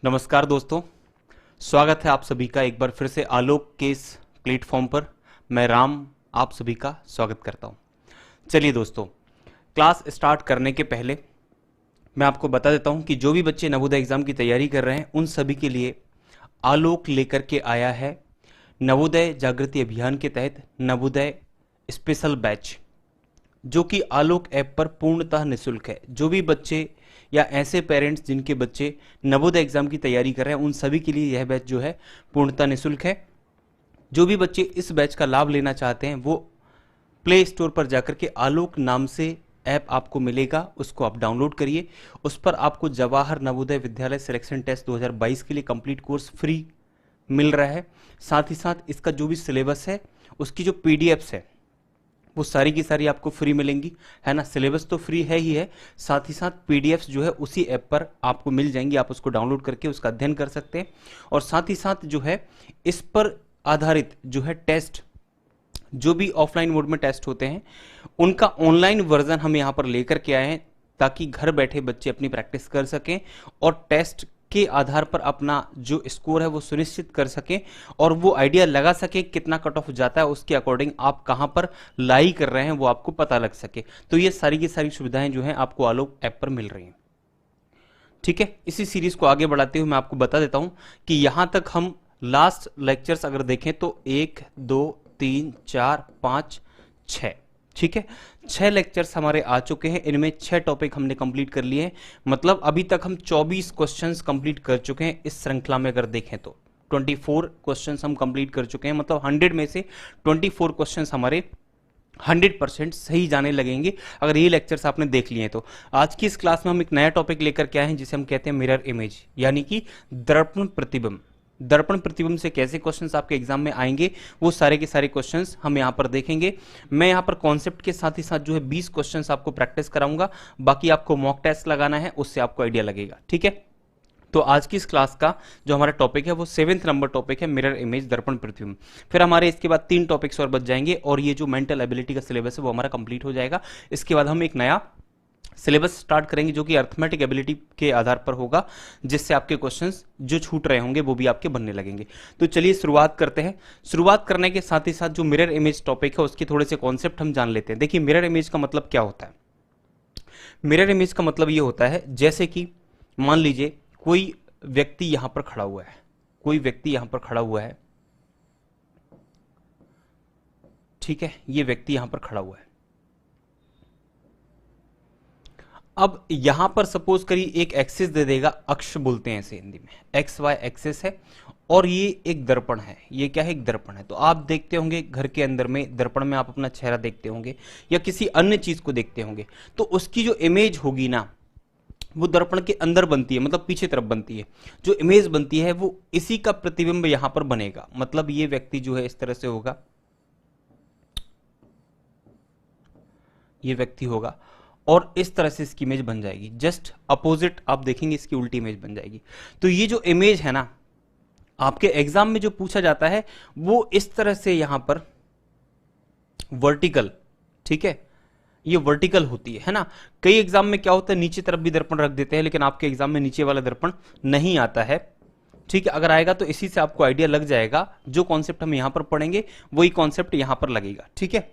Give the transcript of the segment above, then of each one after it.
नमस्कार दोस्तों, स्वागत है आप सभी का एक बार फिर से आलोक के इस प्लेटफॉर्म पर। मैं राम आप सभी का स्वागत करता हूं। चलिए दोस्तों, क्लास स्टार्ट करने के पहले मैं आपको बता देता हूं कि जो भी बच्चे नवोदय एग्जाम की तैयारी कर रहे हैं उन सभी के लिए आलोक लेकर के आया है नवोदय जागृति अभियान के तहत नवोदय स्पेशल बैच, जो कि आलोक ऐप पर पूर्णतः निःशुल्क है। जो भी बच्चे या ऐसे पेरेंट्स जिनके बच्चे नवोदय एग्जाम की तैयारी कर रहे हैं उन सभी के लिए यह बैच जो है पूर्णतः निःशुल्क है। जो भी बच्चे इस बैच का लाभ लेना चाहते हैं वो प्ले स्टोर पर जाकर के आलोक नाम से ऐप आपको मिलेगा, उसको आप डाउनलोड करिए। उस पर आपको जवाहर नवोदय विद्यालय सिलेक्शन टेस्ट 2022 के लिए कंप्लीट कोर्स फ्री मिल रहा है। साथ ही साथ इसका जो भी सिलेबस है उसकी जो पीडीएफ्स है वो सारी की सारी आपको फ्री मिलेंगी, है ना। सिलेबस तो फ्री है ही है, साथ ही साथ पीडीएफ्स जो है उसी ऐप पर आपको मिल जाएंगी। आप उसको डाउनलोड करके उसका अध्ययन कर सकते हैं। और साथ ही साथ जो है इस पर आधारित जो है टेस्ट, जो भी ऑफलाइन मोड में टेस्ट होते हैं उनका ऑनलाइन वर्जन हम यहाँ पर लेकर के आए हैं, ताकि घर बैठे बच्चे अपनी प्रैक्टिस कर सकें और टेस्ट के आधार पर अपना जो स्कोर है वो सुनिश्चित कर सकें और वो आइडिया लगा सके कितना कट ऑफ जाता है, उसके अकॉर्डिंग आप कहां पर लाई कर रहे हैं वो आपको पता लग सके। तो ये सारी की सारी सुविधाएं जो हैं आपको आलोक ऐप पर मिल रही हैं। ठीक है, इसी सीरीज को आगे बढ़ाते हुए मैं आपको बता देता हूं कि यहां तक हम लास्ट लेक्चर्स अगर देखें तो 1 2 3 4 5 6, ठीक है, 6 लेक्चर्स हमारे आ चुके हैं। इनमें 6 टॉपिक हमने कंप्लीट कर लिए हैं। मतलब अभी तक हम 24 क्वेश्चंस कंप्लीट कर चुके हैं। इस श्रृंखला में अगर देखें तो 24 क्वेश्चंस हम कंप्लीट कर चुके हैं। मतलब 100 में से 24 क्वेश्चंस हमारे 100% सही जाने लगेंगे अगर ये लेक्चर्स आपने देख लिए हैं तो। आज की इस क्लास में हम एक नया टॉपिक लेकर के आए हैं जिसे हम कहते हैं मिरर इमेज, यानी कि दर्पण प्रतिबिंब। दर्पण प्रतिबिंब से कैसे क्वेश्चंस आपके एग्जाम में आएंगे वो सारे के सारे क्वेश्चंस हम यहां पर देखेंगे। मैं यहां पर कॉन्सेप्ट के साथ ही साथ जो है 20 क्वेश्चंस आपको प्रैक्टिस कराऊंगा। बाकी आपको मॉक टेस्ट लगाना है, उससे आपको आइडिया लगेगा। ठीक है, तो आज की इस क्लास का जो हमारा टॉपिक है वो 7th नंबर टॉपिक है, मिरर इमेज दर्पण प्रतिबिंब। फिर हमारे इसके बाद 3 टॉपिक्स और बच जाएंगे और ये जो मेंटल एबिलिटी का सिलेबस है वो हमारा कंप्लीट हो जाएगा। इसके बाद हम एक नया सिलेबस स्टार्ट करेंगे जो कि अर्थमेटिक एबिलिटी के आधार पर होगा, जिससे आपके क्वेश्चंस जो छूट रहे होंगे वो भी आपके बनने लगेंगे। तो चलिए शुरुआत करते हैं। शुरुआत करने के साथ ही साथ जो मिरर इमेज टॉपिक है उसके थोड़े से कॉन्सेप्ट हम जान लेते हैं। देखिए, मिरर इमेज का मतलब क्या होता है। मिरर इमेज का मतलब ये होता है जैसे कि मान लीजिए कोई व्यक्ति यहां पर खड़ा हुआ है, कोई व्यक्ति यहां पर खड़ा हुआ है, ठीक है, ये व्यक्ति यहां पर खड़ा हुआ है। अब यहां पर सपोज करिए एक एक्सिस दे देगा, अक्ष बोलते हैं इसे हिंदी में, एक्स वाई एक्सिस है और ये एक दर्पण है। ये क्या है? एक दर्पण है। तो आप देखते होंगे घर के अंदर में दर्पण में आप अपना चेहरा देखते होंगे या किसी अन्य चीज को देखते होंगे, तो उसकी जो इमेज होगी ना वो दर्पण के अंदर बनती है, मतलब पीछे तरफ बनती है। जो इमेज बनती है वो इसी का प्रतिबिंब यहां पर बनेगा। मतलब ये व्यक्ति जो है इस तरह से होगा, ये व्यक्ति होगा और इस तरह से इसकी इमेज बन जाएगी। जस्ट अपोजिट आप देखेंगे इसकी उल्टी इमेज बन जाएगी। तो ये जो इमेज है ना आपके एग्जाम में जो पूछा जाता है वो इस तरह से यहां पर वर्टिकल, ठीक है, ये वर्टिकल होती है ना। कई एग्जाम में क्या होता है नीचे तरफ भी दर्पण रख देते हैं, लेकिन आपके एग्जाम में नीचे वाला दर्पण नहीं आता है। ठीक है, अगर आएगा तो इसी से आपको आइडिया लग जाएगा। जो कॉन्सेप्ट हम यहां पर पढ़ेंगे वही कॉन्सेप्ट यहां पर लगेगा। ठीक है,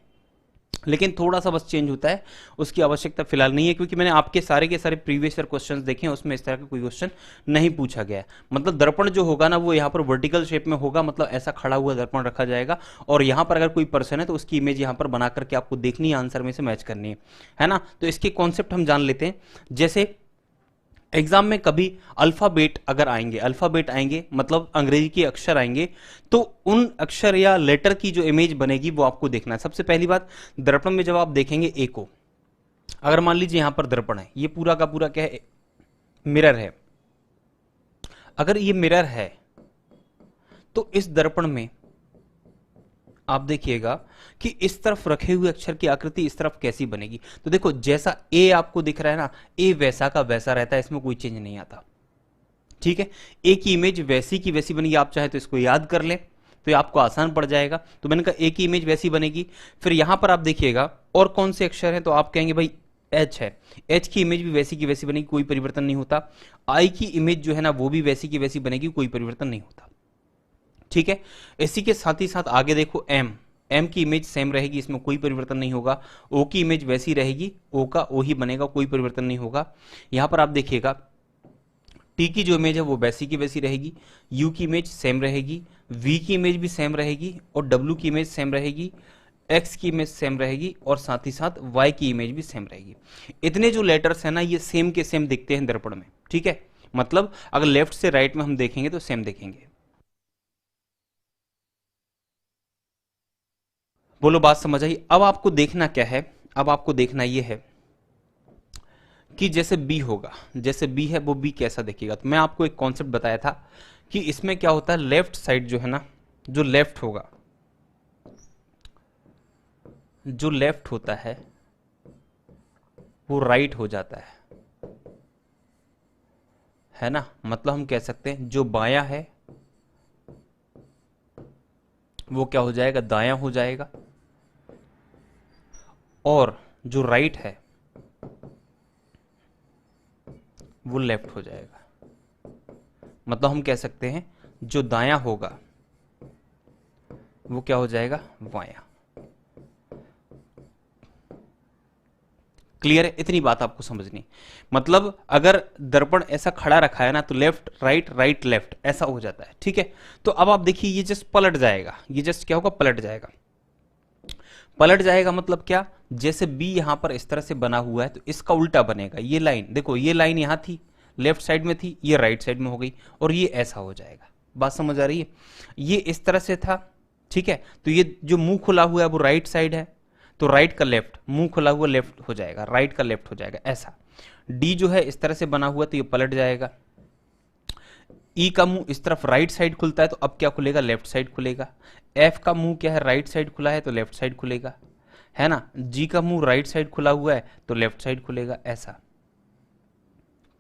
लेकिन थोड़ा सा बस चेंज होता है, उसकी आवश्यकता फिलहाल नहीं है, क्योंकि मैंने आपके सारे के सारे प्रीवियस ईयर क्वेश्चंस देखे हैं, उसमें इस तरह का कोई क्वेश्चन नहीं पूछा गया है। मतलब दर्पण जो होगा ना वो यहाँ पर वर्टिकल शेप में होगा, मतलब ऐसा खड़ा हुआ दर्पण रखा जाएगा और यहाँ पर अगर कोई पर्सन है तो उसकी इमेज यहाँ पर बना करके आपको देखनी है, आंसर में से मैच करनी है ना। तो इसके कॉन्सेप्ट हम जान लेते हैं। जैसे एग्जाम में कभी अल्फाबेट अगर आएंगे, अल्फाबेट आएंगे मतलब अंग्रेजी के अक्षर आएंगे, तो उन अक्षर या लेटर की जो इमेज बनेगी वो आपको देखना है। सबसे पहली बात, दर्पण में जब आप देखेंगे ए को, अगर मान लीजिए यहां पर दर्पण है, ये पूरा का पूरा क्या है? मिरर है। अगर ये मिरर है तो इस दर्पण में आप देखिएगा कि इस तरफ रखे हुए अक्षर की आकृति इस तरफ कैसी बनेगी। तो देखो जैसा ए आपको दिख रहा है ना, ए वैसा का वैसा रहता है, इसमें कोई चेंज नहीं आता। ठीक है, ए की इमेज वैसी की वैसी बनेगी। आप चाहे तो इसको याद कर लें तो ये आपको आसान पड़ जाएगा। तो मैंने कहा ए की इमेज वैसी बनेगी। फिर यहां पर आप देखिएगा और कौन से अक्षर हैं, तो आप कहेंगे भाई एच है, एच की इमेज भी वैसी की वैसी बनेगी, कोई परिवर्तन नहीं होता। आई की इमेज जो है ना वो भी वैसी की वैसी बनेगी, कोई परिवर्तन नहीं होता। ठीक है, इसी के साथ ही साथ आगे देखो एम, एम की इमेज सेम रहेगी, इसमें कोई परिवर्तन नहीं होगा। ओ की इमेज वैसी रहेगी, ओ का ओ ही बनेगा, कोई परिवर्तन नहीं होगा। यहां पर आप देखिएगा टी की जो इमेज है वो वैसी की वैसी रहेगी, यू की इमेज सेम रहेगी, वी की इमेज भी सेम रहेगी और डब्ल्यू की इमेज सेम रहेगी, एक्स की इमेज सेम रहेगी और साथ ही साथ वाई की इमेज भी सेम रहेगी। इतने जो लेटर्स है ना ये सेम के सेम दिखते हैं दर्पण में। ठीक है, मतलब अगर लेफ्ट से राइट में हम देखेंगे तो सेम देखेंगे। बोलो बात समझ आई। अब आपको देखना क्या है, अब आपको देखना यह है कि जैसे बी होगा, जैसे बी है वो बी कैसा दिखेगा। तो मैं आपको एक कॉन्सेप्ट बताया था कि इसमें क्या होता है, लेफ्ट साइड जो है ना, जो लेफ्ट होगा, जो लेफ्ट होता है वो राइट हो जाता है ना। मतलब हम कह सकते हैं जो बायां है वो क्या हो जाएगा, दायां हो जाएगा, और जो राइट है वो लेफ्ट हो जाएगा। मतलब हम कह सकते हैं जो दायां होगा वो क्या हो जाएगा, बायां। क्लियर है, इतनी बात आपको समझनी। मतलब अगर दर्पण ऐसा खड़ा रखा है ना तो लेफ्ट राइट राइट लेफ्ट ऐसा हो जाता है। ठीक है, तो अब आप देखिए ये जस्ट पलट जाएगा, ये जस्ट क्या होगा, पलट जाएगा। पलट जाएगा मतलब क्या, जैसे बी यहां पर इस तरह से बना हुआ है तो इसका उल्टा बनेगा। ये लाइन देखो, ये लाइन यहां थी, लेफ्ट साइड में थी, ये राइट साइड में हो गई और ये ऐसा हो जाएगा। बात समझ आ रही है, ये इस तरह से था। ठीक है, तो ये जो मुंह खुला हुआ है वो राइट साइड है, तो राइट का लेफ्ट, मुंह खुला हुआ लेफ्ट हो जाएगा, राइट का लेफ्ट हो जाएगा ऐसा। डी जो है इस तरह से बना हुआ तो ये पलट जाएगा। ई का मुंह इस तरफ राइट साइड खुलता है तो अब क्या खुलेगा, लेफ्ट साइड खुलेगा। एफ का मुंह क्या है, राइट साइड खुला है तो लेफ्ट साइड खुलेगा, है ना। जी का मुंह राइट साइड खुला हुआ है तो लेफ्ट साइड खुलेगा ऐसा।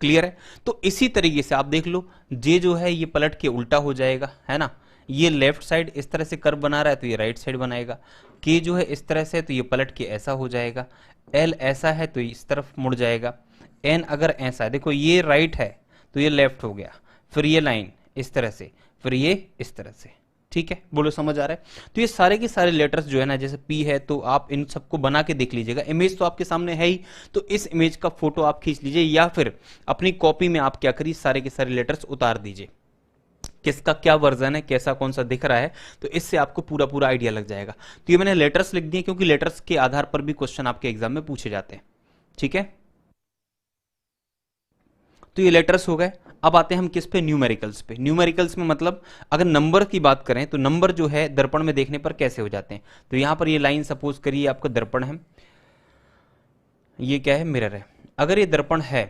क्लियर है, तो इसी तरीके से आप देख लो, जे जो है ये पलट के उल्टा हो जाएगा, है ना। ये लेफ्ट साइड इस तरह से कर्व बना रहा है तो ये राइट साइड बनाएगा। के जो है इस तरह से तो ये पलट के ऐसा हो जाएगा। एल ऐसा है तो इस तरफ मुड़ जाएगा। एन अगर ऐसा है, देखो ये राइट है तो ये लेफ्ट हो गया, फिर ये लाइन इस तरह से, फिर ये इस तरह से। ठीक है, बोलो समझ आ रहा है। तो ये सारे के सारे लेटर्स जो है ना, जैसे पी है तो आप इन सबको बना के देख लीजिएगा। इमेज तो आपके सामने है ही, तो इस इमेज का फोटो आप खींच लीजिए या फिर अपनी कॉपी में आप क्या करिए, सारे के सारे लेटर्स उतार दीजिए, किसका क्या वर्जन है, कैसा कौन सा दिख रहा है, तो इससे आपको पूरा पूरा आइडिया लग जाएगा। तो ये मैंने लेटर्स लिख दिए क्योंकि लेटर्स के आधार पर भी क्वेश्चन आपके एग्जाम में पूछे जाते हैं। ठीक है, तो ये लेटर्स हो गए। अब आते हैं हम किस पे, न्यूमेरिकल्स पे। न्यूमेरिकल्स में मतलब अगर नंबर की बात करें तो नंबर जो है दर्पण में देखने पर कैसे हो जाते हैं। तो यहां पर ये लाइन सपोज करिए आपका दर्पण है, ये क्या है, मिरर है। अगर ये दर्पण है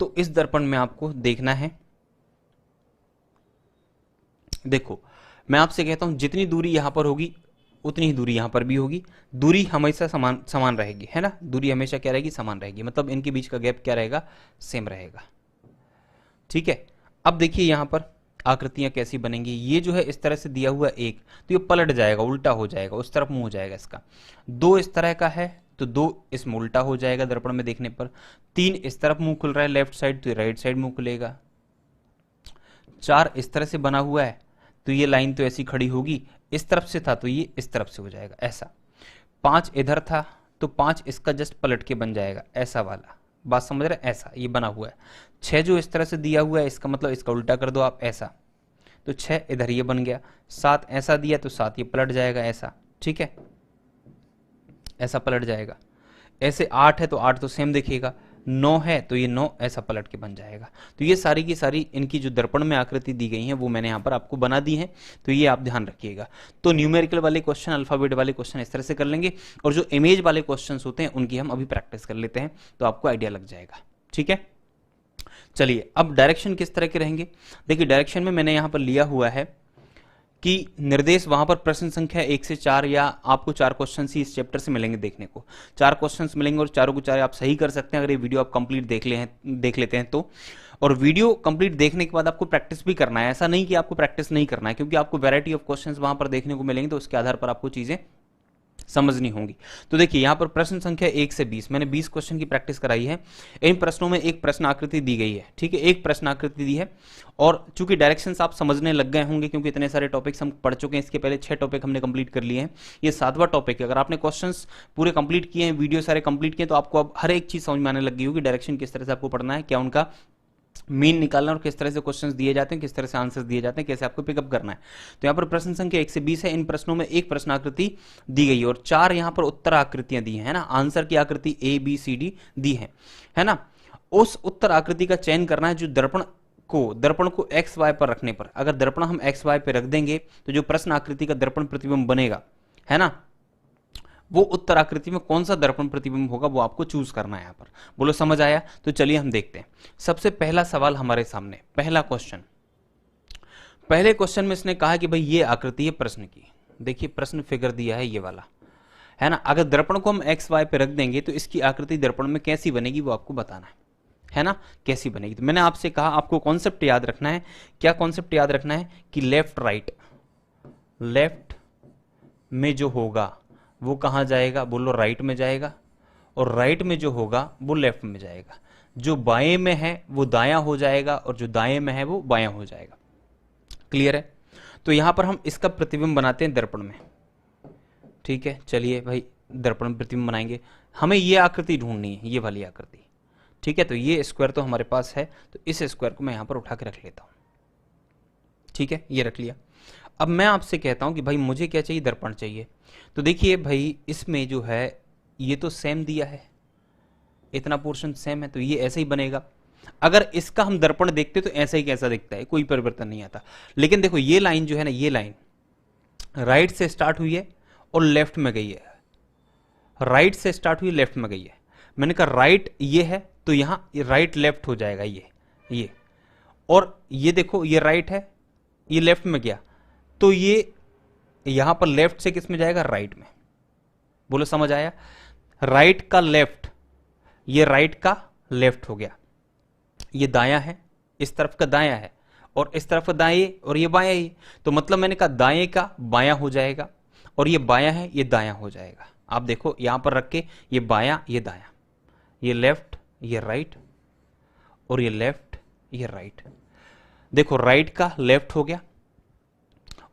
तो इस दर्पण में आपको देखना है, देखो मैं आपसे कहता हूं जितनी दूरी यहां पर होगी उतनी ही दूरी यहां पर भी होगी। दूरी हमेशा समान समान रहेगी, है ना। दूरी हमेशा क्या रहेगी, समान रहेगी, मतलब इनके बीच का गैप क्या रहेगा, सेम रहेगा। ठीक है, अब देखिए यहां पर आकृतियां कैसी बनेंगी। ये जो है इस तरह से दिया हुआ एक, तो ये पलट जाएगा, उल्टा हो जाएगा, उस तरफ मुंह हो जाएगा इसका। दो इस तरह का है तो दो इसमें उल्टा हो जाएगा दर्पण में देखने पर। तीन इस तरफ मुंह खुल रहा है लेफ्ट साइड, तो राइट साइड मुंह खुलेगा। चार इस तरह से बना हुआ है तो ये लाइन तो ऐसी खड़ी होगी, इस तरफ से था तो ये इस तरफ से हो जाएगा ऐसा। पांच इधर था तो पांच इसका जस्ट पलट के बन जाएगा ऐसा वाला। बात समझ रहे, ऐसा ये बना हुआ है। छह जो इस तरह से दिया हुआ है इसका मतलब इसका उल्टा कर दो आप ऐसा, तो छह इधर ये बन गया। सात ऐसा दिया तो सात ये पलट जाएगा ऐसा। ठीक है, ऐसा पलट जाएगा। ऐसे आठ है तो आठ तो सेम दिखेगा। नौ है तो ये नौ ऐसा पलट के बन जाएगा। तो ये सारी की सारी इनकी जो दर्पण में आकृति दी गई है वो मैंने यहाँ पर आपको बना दी है, तो ये आप ध्यान रखिएगा। तो न्यूमेरिकल वाले क्वेश्चन, अल्फाबेट वाले क्वेश्चन इस तरह से कर लेंगे, और जो इमेज वाले क्वेश्चन होते हैं उनकी हम अभी प्रैक्टिस कर लेते हैं, तो आपको आइडिया लग जाएगा। ठीक है, चलिए अब डायरेक्शन किस तरह के रहेंगे। देखिए डायरेक्शन में मैंने यहाँ पर लिया हुआ है कि निर्देश वहां पर प्रश्न संख्या 1 से 4 या आपको 4 क्वेश्चन ही इस चैप्टर से मिलेंगे देखने को। 4 क्वेश्चंस मिलेंगे और चारों को चार आप सही कर सकते हैं अगर ये वीडियो आप कंप्लीट देख लेते हैं तो। और वीडियो कंप्लीट देखने के बाद आपको प्रैक्टिस भी करना है, ऐसा नहीं कि आपको प्रैक्टिस नहीं करना है, क्योंकि आपको वैरायटी ऑफ क्वेश्चंस वहां पर देखने को मिलेंगे, तो उसके आधार पर आपको चीजें समझनी होंगी। तो देखिए यहाँ पर प्रश्न संख्या 1 से 20, मैंने 20 क्वेश्चन की प्रैक्टिस कराई है। इन प्रश्नों में एक प्रश्न आकृति दी गई है, ठीक है, एक प्रश्न आकृति दी है। और चूंकि डायरेक्शंस आप समझने लग गए होंगे क्योंकि इतने सारे टॉपिक्स हम पढ़ चुके हैं, इसके पहले 6 टॉपिक हमने कंप्लीट कर लिए हैं, ये 7वां टॉपिक है। अगर आपने क्वेश्चंस पूरे कंप्लीट किए हैं, वीडियो सारे कंप्लीट किए, तो आपको अब हर एक चीज समझ में आने लग गई होगी, डायरेक्शन किस तरह से आपको पढ़ना है, क्या उनका मीन निकालना और किस तरह से क्वेश्चंस दिए जाते हैं, किस तरह से आंसर्स दिए जाते हैं, कैसे आपको पिकअप करना है। तो यहाँ पर प्रश्न संख्या 1 से 20 है। इन प्रश्नों में एक प्रश्न आकृति दी गई है और 4 यहाँ पर उत्तर आकृतियां दी हैं ना, आंसर की आकृति ABCD दी है ना। उस उत्तर आकृति का चयन करना है जो दर्पण को XY पर रखने पर, अगर दर्पण हम XY पे रख देंगे तो जो प्रश्न आकृति का दर्पण प्रतिबिंब बनेगा, है ना, वो उत्तर आकृति में कौन सा दर्पण प्रतिबिंब होगा वो आपको चूज करना है। यहाँ पर बोलो समझ आया? तो चलिए हम देखते हैं। सबसे पहला सवाल हमारे सामने, पहला क्वेश्चन। पहले क्वेश्चन में इसने कहा कि भाई ये आकृति है प्रश्न की, देखिए प्रश्न फिगर दिया है ये वाला, है ना। अगर दर्पण को हम XY पे रख देंगे तो इसकी आकृति दर्पण में कैसी बनेगी वो आपको बताना है ना, कैसी बनेगी। तो मैंने आपसे कहा आपको कॉन्सेप्ट याद रखना है। क्या कॉन्सेप्ट याद रखना है कि लेफ्ट राइट, लेफ्ट में जो होगा वो कहां जाएगा, बोलो राइट में जाएगा, और राइट में जो होगा वो लेफ्ट में जाएगा। जो बाएं में है वो दायां हो जाएगा और जो दाएं में है वो बायां हो जाएगा। क्लियर है? तो यहां पर हम इसका प्रतिबिंब बनाते हैं दर्पण में, ठीक है। चलिए भाई दर्पण प्रतिबिंब बनाएंगे, हमें ये आकृति ढूंढनी है, ये वाली आकृति, ठीक है। तो ये स्क्वायर तो हमारे पास है, तो इस स्क्वायर को मैं यहां पर उठा के रख लेता हूं, ठीक है, ये रख लिया। अब मैं आपसे कहता हूं कि भाई मुझे क्या चाहिए, दर्पण चाहिए। तो देखिए भाई इसमें जो है ये तो सेम दिया है, इतना पोर्शन सेम है, तो ये ऐसे ही बनेगा। अगर इसका हम दर्पण देखते तो ऐसा ही कैसा दिखता है, कोई परिवर्तन नहीं आता। लेकिन देखो ये लाइन जो है ना, ये लाइन राइट से स्टार्ट हुई है और लेफ्ट में गई है, राइट से स्टार्ट हुई लेफ्ट में गई है। मैंने कहा राइट ये है तो यहां राइट लेफ्ट हो जाएगा ये, और ये देखो ये राइट है, ये लेफ्ट में गया, तो ये यहां पर लेफ्ट से किस में जाएगा, राइट में। बोलो समझ आया? राइट का लेफ्ट, ये राइट का लेफ्ट हो गया, ये दायां है, इस तरफ का दायां है, और इस तरफ का दाएं, और ये बायां है। तो मतलब मैंने कहा दाएं का बायां हो जाएगा, और ये बायां है ये दायां हो जाएगा। आप देखो यहां पर रख के, ये बायां ये दायां, ये लेफ्ट ये राइट, और ये लेफ्ट ये राइट। देखो राइट का लेफ्ट हो गया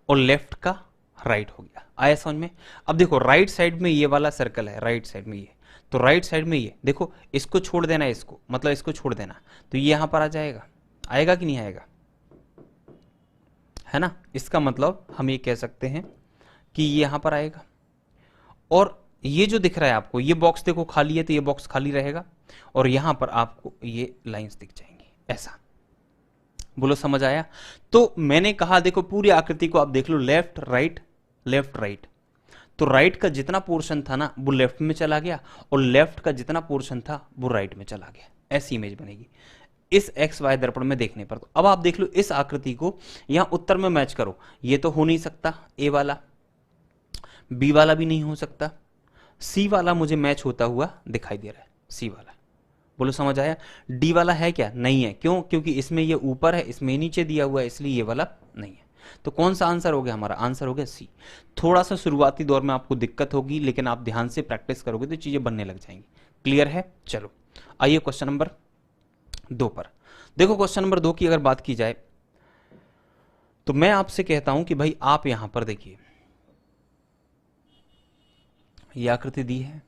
और लेफ्ट का राइट हो गया। आया समझ में? अब देखो राइट साइड में ये वाला सर्कल है, राइट साइड में ये, तो राइट साइड में ये देखो, इसको छोड़ देना, इसको मतलब इसको छोड़ देना, तो ये यहां पर आ जाएगा, आएगा कि नहीं आएगा, है ना। इसका मतलब हम ये कह सकते हैं कि ये यहां पर आएगा, और ये जो दिख रहा है आपको, ये बॉक्स देखो खाली है, तो ये बॉक्स खाली रहेगा, और यहां पर आपको ये लाइंस दिख जाएंगी ऐसा। बोलो समझ आया? तो मैंने कहा देखो पूरी आकृति को आप देख लो, लेफ्ट राइट लेफ्ट राइट, तो राइट का जितना पोर्शन था ना वो लेफ्ट में चला गया, और लेफ्ट का जितना पोर्शन था वो राइट में चला गया। ऐसी इमेज बनेगी इस XY दर्पण में देखने पर। तो अब आप देख लो इस आकृति को यहां उत्तर में मैच करो, ये तो हो नहीं सकता, A वाला, B वाला भी नहीं हो सकता, C वाला मुझे मैच होता हुआ दिखाई दे रहा है, C वाला। बोलो समझ आया? D वाला है क्या? नहीं है। क्यों? क्योंकि इसमें ये ऊपर है, इसमें नीचे दिया हुआ है, इसलिए ये वाला नहीं है। तो कौन सा आंसर हो गया हमारा? आंसर हो गया C। थोड़ा सा शुरुआती दौर में आपको दिक्कत होगी, लेकिन आप ध्यान से प्रैक्टिस करोगे तो चीजें बनने लग जाएंगी। क्लियर है? चलो आइए क्वेश्चन नंबर 2 पर। देखो क्वेश्चन नंबर 2 की अगर बात की जाए तो मैं आपसे कहता हूं कि भाई आप यहां पर देखिए, यह आकृति दी है,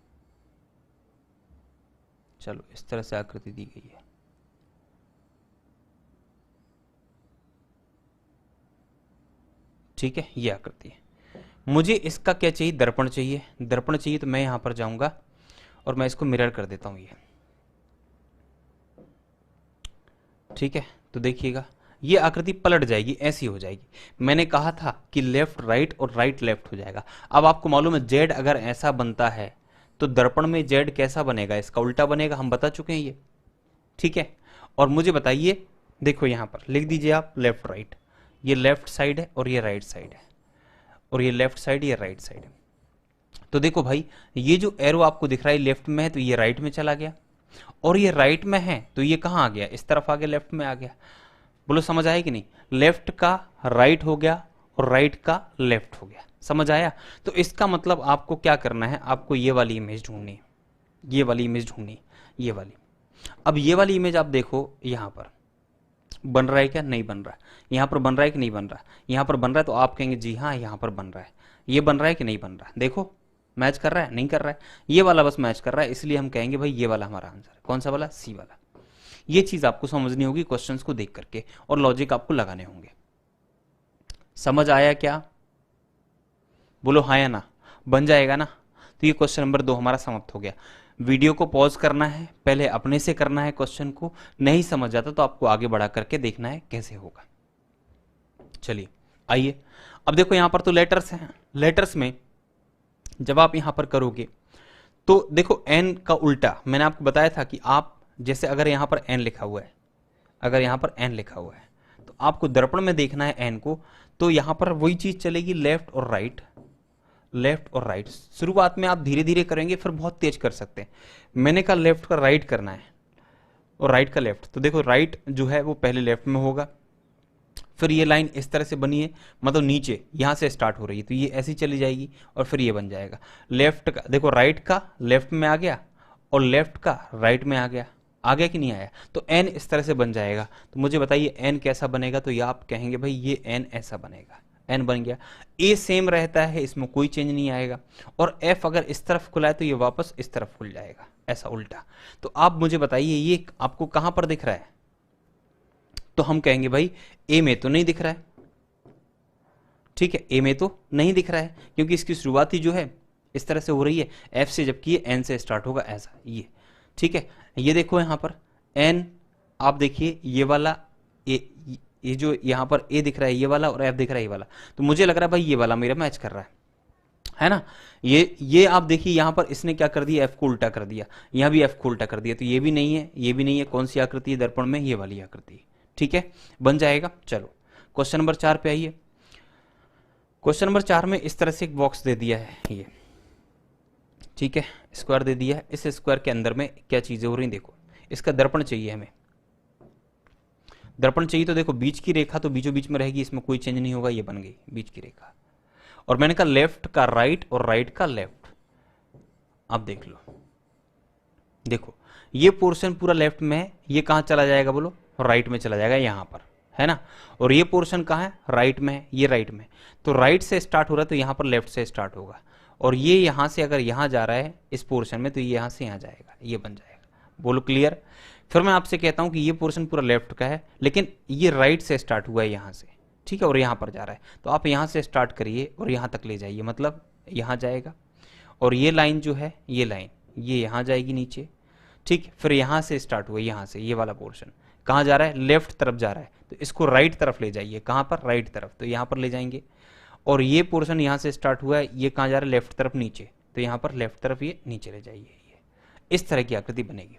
चलो इस तरह से आकृति दी गई है, ठीक है, ये आकृति है। मुझे इसका क्या चाहिए? दर्पण चाहिए। दर्पण चाहिए तो मैं यहां पर जाऊंगा और मैं इसको मिरर कर देता हूं ये, ठीक है। तो देखिएगा ये आकृति पलट जाएगी, ऐसी हो जाएगी। मैंने कहा था कि लेफ्ट राइट और राइट लेफ्ट हो जाएगा। अब आपको मालूम है जेड अगर ऐसा बनता है तो दर्पण में जेड कैसा बनेगा? इसका उल्टा बनेगा, हम बता चुके हैं ये, ठीक है। और मुझे बताइए, देखो यहां पर लिख दीजिए आप लेफ्ट राइट, ये लेफ्ट साइड है और ये राइट साइड है, और ये लेफ्ट साइड ये राइट साइड है। तो देखो भाई ये जो एरो आपको दिख रहा है लेफ्ट में है तो ये राइट में चला गया, और ये राइट में है तो ये कहां आ गया? इस तरफ आ गया, लेफ्ट में आ गया। बोलो समझ आया कि नहीं? लेफ्ट का राइट हो गया और राइट का लेफ्ट हो गया, समझ आया? तो इसका मतलब आपको क्या करना है, आपको ये वाली इमेज ढूंढनी है, ये वाली इमेज ढूंढनी है, ये वाली। अब ये वाली इमेज आप देखो, यहां पर बन रहा है क्या? नहीं बन रहा है। यहां पर बन रहा है कि नहीं बन रहा है? यहां पर बन रहा है, तो आप कहेंगे जी हाँ यहां पर बन रहा है। ये बन रहा है कि नहीं बन रहा है? देखो मैच कर रहा है, नहीं कर रहा है? ये वाला बस मैच कर रहा है, इसलिए हम कहेंगे भाई ये वाला हमारा आंसर है। कौन सा वाला? सी वाला। ये चीज आपको समझनी होगी क्वेश्चंस को देख करके, और लॉजिक आपको लगाने होंगे। समझ आया क्या? बोलो हाँ या ना। बन जाएगा ना? तो ये क्वेश्चन नंबर 2 हमारा समाप्त हो गया। वीडियो को पॉज करना है, पहले अपने से करना है क्वेश्चन को, नहीं समझ आता तो आपको आगे बढ़ा करके देखना है कैसे होगा। चलिए आइए, अब देखो यहां पर तो लेटर्स हैं, लेटर्स में जब आप यहां पर करोगे तो देखो एन का उल्टा, मैंने आपको बताया था कि आप जैसे अगर यहां पर एन लिखा हुआ है, अगर यहां पर एन लिखा हुआ है तो आपको दर्पण में देखना है एन को, तो यहां पर वही चीज चलेगी, लेफ्ट और राइट, लेफ्ट और राइट। शुरुआत में आप धीरे धीरे करेंगे, फिर बहुत तेज कर सकते हैं। मैंने कहा लेफ्ट का राइट करना है और राइट का लेफ्ट, तो देखो राइट जो है वो पहले लेफ्ट में होगा, फिर ये लाइन इस तरह से बनी है, मतलब नीचे यहां से स्टार्ट हो रही है, तो ये ऐसी चली जाएगी और फिर ये बन जाएगा। लेफ्ट का देखो, राइट का लेफ्ट में आ गया और लेफ्ट का राइट में आ गया कि नहीं आया? तो एन इस तरह से बन जाएगा। तो मुझे बताइए एन कैसा बनेगा? तो ये आप कहेंगे भाई ये एन ऐसा बनेगा, एन बन गया। ए सेम रहता है, इसमें कोई चेंज नहीं आएगा, और एफ अगर इस तरफ खुला है तो ये वापस इस तरफ खुल जाएगा, ऐसा उल्टा। तो आप मुझे बताइए ये आपको कहां पर दिख रहा है? तो हम कहेंगे भाई ए में तो नहीं दिख रहा है, ठीक है, ए में तो नहीं दिख रहा है, क्योंकि इसकी शुरुआत ही जो है इस तरह से हो रही है, एफ से, जबकि ये एन से स्टार्ट होगा ऐसा, ये ठीक है। ये देखो यहां पर एन, आप देखिए ये वाला ए, ये जो यहां पर ए दिख रहा है ये वाला, और एफ दिख रहा है ये वाला, तो मुझे लग रहा है भाई ये वाला मेरा मैच कर रहा है ना? ये आप देखिए यहां पर इसने क्या कर दिया, एफ को उल्टा कर दिया, यहां भी एफ को उल्टा कर दिया, तो ये भी नहीं है, ये भी नहीं है। कौन सी आकृति है दर्पण में? ये वाली आकृति, ठीक है, बन जाएगा। चलो क्वेश्चन नंबर 4 पे आइए। क्वेश्चन नंबर 4 में इस तरह से एक बॉक्स दे दिया है ये, ठीक है, स्क्वायर दे दिया है। इस स्क्वायर के अंदर में क्या चीजें हो रही देखो, इसका दर्पण चाहिए हमें, दर्पण चाहिए। तो देखो बीच की रेखा तो बीचों बीच में रहेगी, इसमें कोई चेंज नहीं होगा, ये बन गई बीच की रेखा। और मैंने कहा लेफ्ट का राइट और राइट का लेफ्ट, आप देख लो, देखो ये पोर्शन पूरा लेफ्ट में है, ये कहां चला जाएगा बोलो? राइट में चला जाएगा, यहां पर है ना। और ये पोर्शन कहां है? राइट में है, ये राइट में। तो राइट से स्टार्ट हो रहा है तो यहां पर लेफ्ट से स्टार्ट होगा, और ये यहां से अगर यहां जा रहा है इस पोर्शन में, तो ये यहां से यहां जाएगा, ये बन जाएगा। बोलो क्लियर? फिर मैं आपसे कहता हूं कि ये पोर्शन पूरा लेफ्ट का है, लेकिन ये राइट से स्टार्ट हुआ है यहां से, ठीक है, और यहां पर जा रहा है, तो आप यहां से स्टार्ट करिए और यहां तक ले जाइए, मतलब यहां जाएगा, और ये लाइन जो है, ये लाइन ये यहां जाएगी नीचे, ठीक। फिर यहां से स्टार्ट हुआ, यहां से ये वाला पोर्शन कहां जा रहा है? लेफ्ट तरफ जा रहा है, तो इसको राइट तरफ ले जाइए। कहां पर? राइट तरफ, तो यहां पर ले जाएंगे। और ये पोर्शन यहां से स्टार्ट हुआ है, ये कहां जा रहा है? लेफ्ट तरफ नीचे, तो यहां पर लेफ्ट तरफ ये नीचे ले जाइए। ये इस तरह की आकृति बनेगी,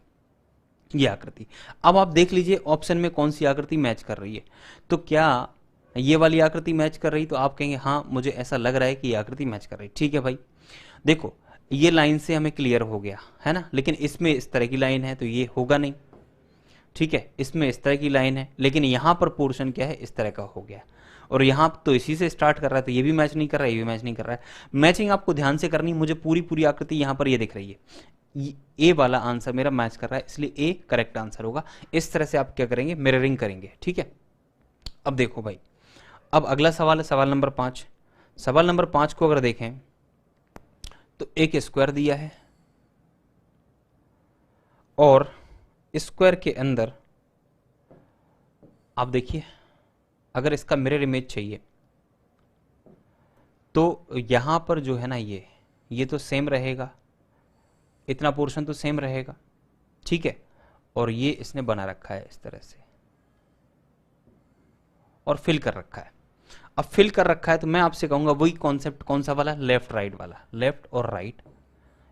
ये आकृति। अब आप देख लीजिए ऑप्शन में कौन सी आकृति मैच कर रही है। तो क्या ये वाली आकृति मैच कर रही? तो आप कहेंगे हाँ मुझे ऐसा लग रहा है कि ये आकृति मैच कर रही। ठीक है भाई, देखो ये लाइन से हमें क्लियर हो गया है ना, लेकिन इसमें इस तरह की लाइन है तो ये होगा नहीं, ठीक है, इसमें इस तरह की लाइन है, लेकिन यहां पर पोर्शन क्या है? इस तरह का हो गया, और यहां तो इसी से स्टार्ट कर रहा है, तो ये भी मैच नहीं कर रहा है, ये भी मैच नहीं कर रहा है। मैचिंग आपको ध्यान से करनी, मुझे पूरी पूरी आकृति यहां पर ये दिख रही है, ए वाला आंसर मेरा मैच कर रहा है, इसलिए ए करेक्ट आंसर होगा। इस तरह से आप क्या करेंगे? मिररिंग करेंगे, ठीक है। अब देखो भाई, अब अगला सवाल है सवाल नंबर 5। सवाल नंबर 5 को अगर देखें तो एक स्क्वायर दिया है, और स्क्वायर के अंदर आप देखिए अगर इसका मिरर इमेज चाहिए तो यहां पर जो है ना ये तो सेम रहेगा, इतना पोर्शन तो सेम रहेगा, ठीक है, और ये इसने बना रखा है इस तरह से और फिल कर रखा है। अब फिल कर रखा है तो मैं आपसे कहूंगा वही कॉन्सेप्ट, कौन सा वाला? लेफ्ट राइट वाला, लेफ्ट और राइट,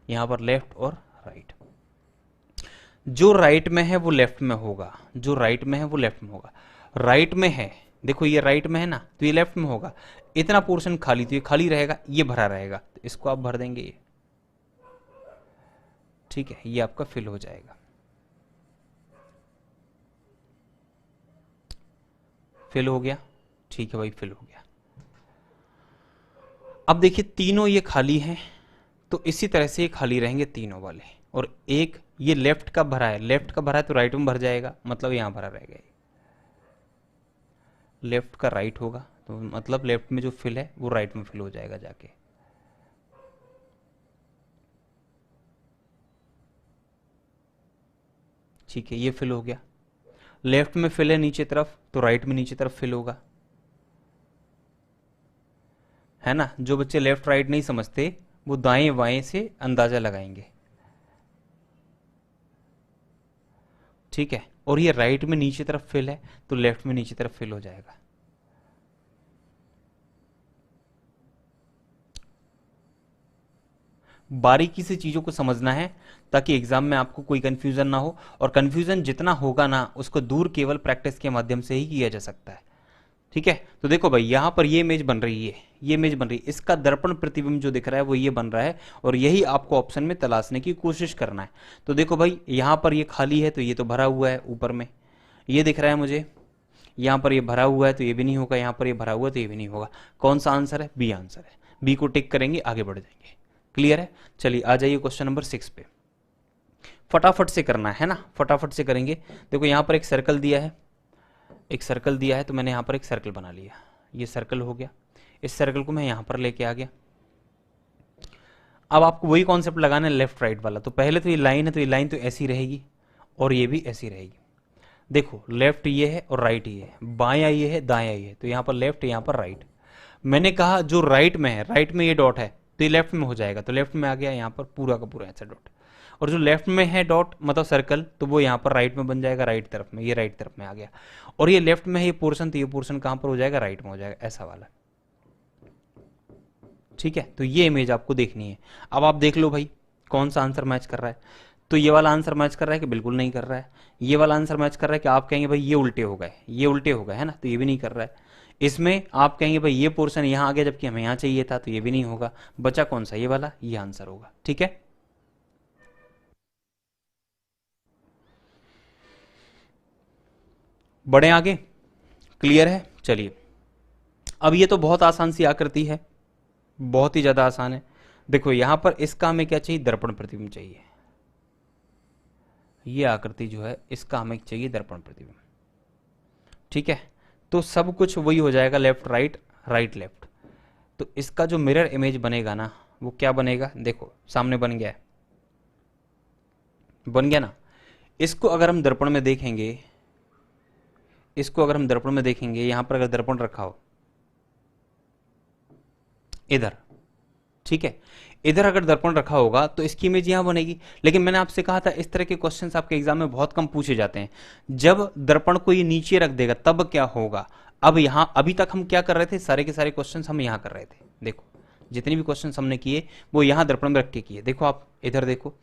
यहां पर लेफ्ट और राइट। जो राइट में है वो लेफ्ट में होगा, जो राइट में है वो लेफ्ट में होगा। राइट में है, देखो ये राइट में है ना, तो ये लेफ्ट में होगा। इतना पोर्शन खाली, तो ये खाली रहेगा, ये भरा रहेगा, तो इसको आप भर देंगे ये, ठीक है, ये आपका फिल हो जाएगा। फिल हो गया, ठीक है भाई, फिल हो गया। अब देखिए तीनों ये खाली हैं, तो इसी तरह से ये खाली रहेंगे तीनों वाले, और एक ये लेफ्ट का भरा है, लेफ्ट का भरा है तो राइट में भर जाएगा, मतलब यहां भरा रहेगा, लेफ्ट का राइट होगा तो मतलब लेफ्ट में जो फिल है वो राइट में फिल हो जाएगा जाके। ठीक है, ये फिल हो गया, लेफ्ट में फिल है नीचे तरफ तो राइट में नीचे तरफ फिल होगा, है ना। जो बच्चे लेफ्ट राइट नहीं समझते वो दाएं बाएं से अंदाजा लगाएंगे, ठीक है। और ये राइट में नीचे तरफ फिल है तो लेफ्ट में नीचे तरफ फिल हो जाएगा। बारीकी से चीजों को समझना है ताकि एग्जाम में आपको कोई कंफ्यूजन ना हो, और कंफ्यूजन जितना होगा ना उसको दूर केवल प्रैक्टिस के माध्यम से ही किया जा सकता है, ठीक है। तो देखो भाई यहां पर ये इमेज बन रही है, ये इमेज बन रही है, इसका दर्पण प्रतिबिंब जो दिख रहा है वो ये बन रहा है, और यही आपको ऑप्शन में तलाशने की कोशिश करना है। तो देखो भाई यहां पर ये खाली है तो ये तो भरा हुआ है ऊपर में, ये दिख रहा है मुझे, यहां पर ये भरा हुआ है तो ये भी नहीं होगा, यहां पर ये भरा हुआ है तो ये भी नहीं होगा। कौन सा आंसर है? बी आंसर है। बी को टिक करेंगे, आगे बढ़ जाएंगे। क्लियर है? चलिए आ जाइए क्वेश्चन नंबर 6 पे, फटाफट से करना है ना, फटाफट से करेंगे। देखो यहां पर एक सर्कल दिया है, एक सर्कल दिया है तो मैंने यहां पर एक सर्कल बना लिया, ये सर्कल हो गया, इस सर्कल को मैं यहां पर लेके आ गया। अब आपको वही कॉन्सेप्ट लगाना है लेफ्ट राइट वाला। तो पहले तो ये लाइन है तो ये लाइन तो ऐसी रहेगी और ये भी ऐसी रहेगी। देखो लेफ्ट ये है और राइट ये है, बायां ये है दायां ये है, तो यहां पर लेफ्ट यहां पर राइट। मैंने कहा जो राइट में है, राइट में ये डॉट है तो ये लेफ्ट में हो जाएगा, तो लेफ्ट में आ गया यहां पर पूरा का पूरा ऐसा डॉट। और जो लेफ्ट में है डॉट मतलब सर्कल, तो वो यहां पर राइट में बन जाएगा, राइट तरफ में, ये राइट तरफ में आ गया। और ये लेफ्ट में है ये पोर्शन, तो ये पोर्शन कहां पर हो जाएगा? राइट में हो जाएगा, ऐसा वाला। ठीक है, तो ये इमेज आपको देखनी है। अब आप देख लो भाई कौन सा आंसर मैच कर रहा है। तो ये वाला आंसर मैच कर रहा है कि बिल्कुल नहीं कर रहा है? ये वाला आंसर मैच कर रहा है कि आप कहेंगे भाई ये उल्टे हो गए, ये उल्टे हो गए, है ना, तो ये भी नहीं कर रहा है। इसमें आप कहेंगे भाई ये पोर्शन यहां आ गया जबकि हमें यहां चाहिए था, तो ये भी नहीं होगा। बचा कौन सा? ये वाला, ये आंसर होगा। ठीक है, बढ़े आगे। क्लियर है? चलिए अब ये तो बहुत आसान सी आकृति है, बहुत ही ज्यादा आसान है। देखो यहां पर इसका हमें क्या चाहिए? दर्पण प्रतिबिंब चाहिए। ये आकृति जो है इसका हमें चाहिए दर्पण प्रतिबिंब। ठीक है, तो सब कुछ वही हो जाएगा, लेफ्ट राइट राइट लेफ्ट। तो इसका जो मिरर इमेज बनेगा ना वो क्या बनेगा? देखो सामने बन गया है, बन गया ना। इसको अगर हम दर्पण में देखेंगे, इसको अगर हम दर्पण में देखेंगे, यहां पर अगर दर्पण रखा हो इधर, ठीक है, इधर अगर दर्पण रखा होगा तो इसकी इमेज यहां बनेगी। लेकिन मैंने आपसे कहा था इस तरह के क्वेश्चंस आपके एग्जाम में बहुत कम पूछे जाते हैं। जब दर्पण को ये नीचे रख देगा तब क्या होगा? अब यहां अभी तक हम क्या कर रहे थे? सारे के सारे क्वेश्चंस हम यहां कर रहे थे। देखो जितने भी क्वेश्चंस हमने किए वो यहां दर्पण में रख के किए। देखो आप इधर देखो,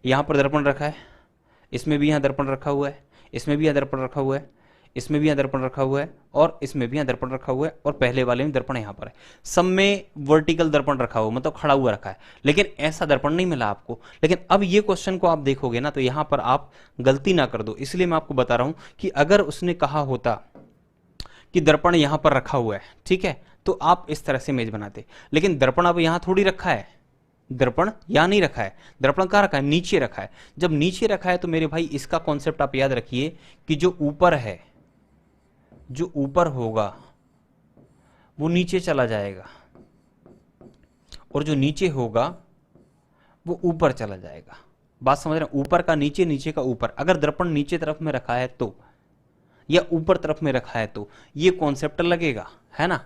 यहां पर दर्पण रखा है, इसमें भी यहां दर्पण रखा हुआ है, इसमें भी यहां दर्पण रखा हुआ है, इसमें भी यहाँ दर्पण रखा हुआ है, और इसमें भी यहाँ दर्पण रखा हुआ है, और पहले वाले में दर्पण यहाँ पर है। सब में वर्टिकल दर्पण रखा हुआ, मतलब खड़ा हुआ रखा है, लेकिन ऐसा दर्पण नहीं मिला आपको। लेकिन अब ये क्वेश्चन को आप देखोगे ना तो यहाँ पर आप गलती ना कर दो, इसलिए मैं आपको बता रहा हूं कि अगर उसने कहा होता कि दर्पण यहां पर रखा हुआ है, ठीक है, तो आप इस तरह से इमेज बनाते। लेकिन दर्पण अब यहां थोड़ी रखा है, दर्पण यहां नहीं रखा है, दर्पण कहां रखा है? नीचे रखा है। जब नीचे रखा है तो मेरे भाई इसका कॉन्सेप्ट आप याद रखिए कि जो ऊपर है, जो ऊपर होगा वो नीचे चला जाएगा, और जो नीचे होगा वो ऊपर चला जाएगा। बात समझ रहे हैं? ऊपर का नीचे, नीचे का ऊपर। अगर दर्पण नीचे तरफ में रखा है तो, या ऊपर तरफ में रखा है तो ये कॉन्सेप्ट लगेगा, है ना।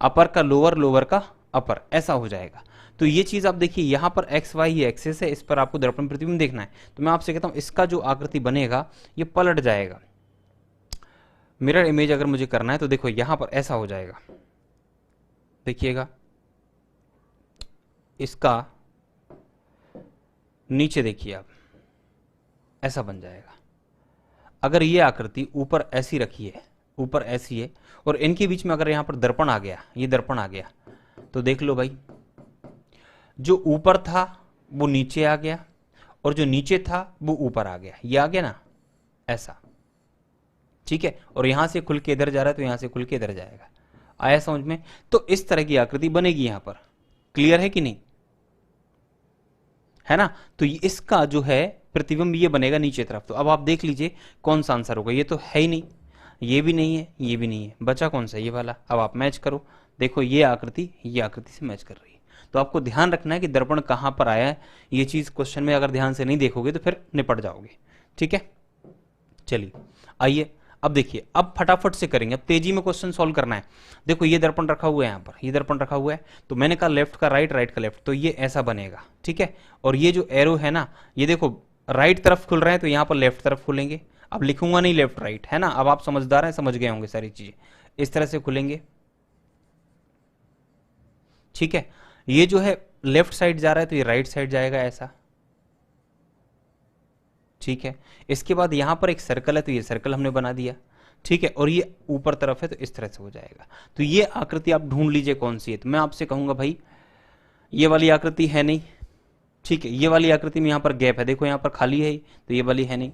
अपर का लोअर, लोअर का अपर, ऐसा हो जाएगा। तो ये चीज आप देखिए, यहां पर एक्स वाई ये एक्सेस है, इस पर आपको दर्पण प्रतिबिंब देखना है। तो मैं आपसे कहता हूं इसका जो आकृति बनेगा ये पलट जाएगा। मिरर इमेज अगर मुझे करना है तो देखो यहां पर ऐसा हो जाएगा, देखिएगा, इसका नीचे देखिए आप, ऐसा बन जाएगा। अगर ये आकृति ऊपर ऐसी रखी है, ऊपर ऐसी है, और इनके बीच में अगर यहां पर दर्पण आ गया, ये दर्पण आ गया, तो देख लो भाई जो ऊपर था वो नीचे आ गया, और जो नीचे था वो ऊपर आ गया, ये आ गया ना, ऐसा। ठीक है, और यहां से खुल के इधर जा रहा है तो यहां से खुल के इधर जाएगा। आया समझ में? तो इस तरह की आकृति बनेगी यहां पर। क्लियर है कि नहीं? है ना? तो इसका जो है प्रतिबिंब ये बनेगा नीचे तरफ। तो अब आप देख लीजिए कौन सा आंसर होगा। ये तो है ही नहीं, ये भी नहीं है, ये भी नहीं है, बचा कौन सा? ये वाला। अब आप मैच करो, देखो ये आकृति से मैच कर रही है। तो आपको ध्यान रखना है कि दर्पण कहां पर आया है। ये चीज क्वेश्चन में अगर ध्यान से नहीं देखोगे तो फिर निपट जाओगे। ठीक है, चलिए आइए अब देखिए, अब फटाफट से करेंगे, अब तेजी में क्वेश्चन सॉल्व करना है। देखो ये दर्पण रखा हुआ है, यहाँ पर ये दर्पण रखा हुआ है, तो मैंने कहा लेफ्ट का राइट, राइट का लेफ्ट, तो ये ऐसा बनेगा। ठीक है, और ये जो एरो है ना, ये देखो राइट तरफ खुल रहे हैं तो यहाँ पर लेफ्ट तरफ खुलेंगे। अब लिखूंगा नहीं लेफ्ट राइट, है ना? अब आप समझदार हैं, समझ गए होंगे सारी चीजें। इस तरह से खुलेंगे। ठीक है, ये जो है लेफ्ट साइड जा रहा है तो ये राइट साइड जाएगा ऐसा। ठीक है, इसके बाद यहां पर एक सर्कल है तो ये सर्कल हमने बना दिया। ठीक है, और ये ऊपर तरफ है तो इस तरह से हो जाएगा। तो ये आकृति आप ढूंढ लीजिए कौन सी है। तो मैं आपसे कहूंगा भाई ये वाली आकृति है नहीं। ठीक है, ये वाली आकृति में यहां पर गैप है, देखो यहां पर खाली है, तो ये वाली है नहीं।